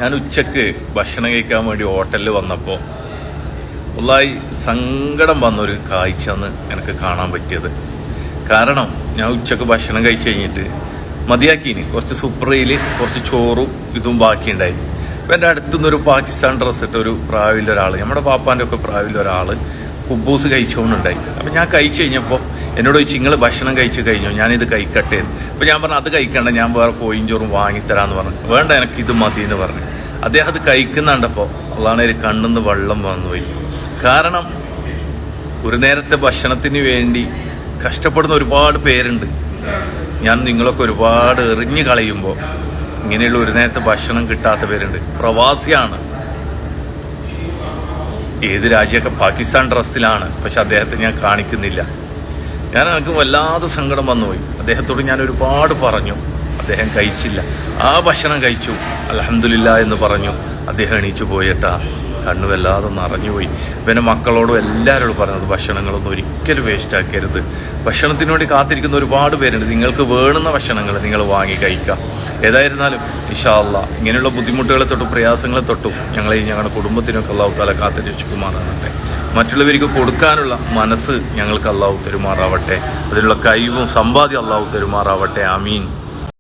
ഞാൻ ഉച്ചക്ക് ഭക്ഷണം കഴിക്കാൻ വേണ്ടി ഹോട്ടലിൽ വന്നപ്പോൾ വല്ലാഹി സങ്കടം വന്നൊരു കാഴ്ചയാണ് എനിക്ക് കാണാൻ പറ്റിയത്. കാരണം ഞാൻ ഉച്ചക്ക് ഭക്ഷണം കഴിച്ച് കഴിഞ്ഞിട്ട് മതിയാക്കീന്, കുറച്ച് സുപ്രയിൽ കുറച്ച് ചോറും ഇതും ബാക്കിയുണ്ടായി. അപ്പം എൻ്റെ അടുത്തുനിന്നൊരു പാകിസ്ഥാൻ ഡ്രസ്സ് ഇട്ട ഒരു പ്രായമുള്ള ഒരാൾ, നമ്മുടെ പാപ്പാൻ്റെ ഒക്കെ പ്രായമുള്ള ഒരാൾ കുബൂസ് കഴിച്ചുകൊണ്ടുണ്ടായി. അപ്പം ഞാൻ കഴിച്ച് കഴിഞ്ഞപ്പോൾ എന്നോട് ചോദിച്ചു, നിങ്ങൾ ഭക്ഷണം കഴിച്ച് കഴിഞ്ഞോ, ഞാനിത് കഴിക്കട്ടെ. അപ്പം ഞാൻ പറഞ്ഞു, അത് കഴിക്കണ്ട, ഞാൻ വേറെ കോയും ചോറും വാങ്ങിത്തരാമെന്ന് പറഞ്ഞു. വേണ്ട, എനിക്ക് ഇത് മതി എന്ന് പറഞ്ഞു. അദ്ദേഹം അത് കഴിക്കുന്നുണ്ടപ്പോൾ അള്ളാഹുവിൻ്റെ ഒരു കണ്ണിന്ന് വെള്ളം വന്നുപോയി. കാരണം ഒരു നേരത്തെ ഭക്ഷണത്തിന് വേണ്ടി കഷ്ടപ്പെടുന്ന ഒരുപാട് പേരുണ്ട്. ഞാൻ നിങ്ങളൊക്കെ ഒരുപാട് എറിഞ്ഞു കളയുമ്പോൾ ഇങ്ങനെയുള്ള ഒരു നേരത്തെ ഭക്ഷണം കിട്ടാത്ത പേരുണ്ട്. പ്രവാസിയാണ്, ഏത് രാജ്യമൊക്കെ പാകിസ്ഥാൻ ഡ്രസ്സിലാണ്, പക്ഷെ അദ്ദേഹത്തെ ഞാൻ കാണിക്കുന്നില്ല. എനിക്ക് വല്ലാതെ സങ്കടം വന്നുപോയി. അദ്ദേഹത്തോട് ഞാൻ ഒരുപാട് പറഞ്ഞു, അദ്ദേഹം കഴിച്ചില്ല. ആ ഭക്ഷണം കഴിച്ചു, അൽഹംദുലില്ലാ എന്ന് പറഞ്ഞു. അദ്ദേഹം എണീച്ചു പോയിട്ടാ, കണ്ണു വല്ലാതെ നിറഞ്ഞുപോയി. പിന്നെ മക്കളോടും എല്ലാവരോടും പറഞ്ഞത്, ഭക്ഷണങ്ങളൊന്നും ഒരിക്കലും വേസ്റ്റ് ആക്കരുത്. ഭക്ഷണത്തിന് വേണ്ടി കാത്തിരിക്കുന്ന ഒരുപാട് പേരുണ്ട്. നിങ്ങൾക്ക് വേണ്ടുന്ന ഭക്ഷണങ്ങൾ നിങ്ങൾ വാങ്ങി കഴിക്കുക. ഏതായിരുന്നാലും ഇൻഷാ അല്ലാഹ് ഇങ്ങനെയുള്ള ബുദ്ധിമുട്ടുകളെ തൊട്ടും പ്രയാസങ്ങളെ തൊട്ടും ഞങ്ങളുടെ കുടുംബത്തിനൊക്കെ അല്ലാഹു തആല കാത്തുരക്ഷിക്കുമാറാവട്ടെ. മറ്റുള്ളവർക്ക് കൊടുക്കാനുള്ള മനസ്സ് ഞങ്ങൾക്ക് അല്ലാഹു തരുമാറാവട്ടെ. അതിനുള്ള കഴിവും സമ്പാദ്യം അല്ലാഹു തരുമാറാവട്ടെ. ആമീൻ.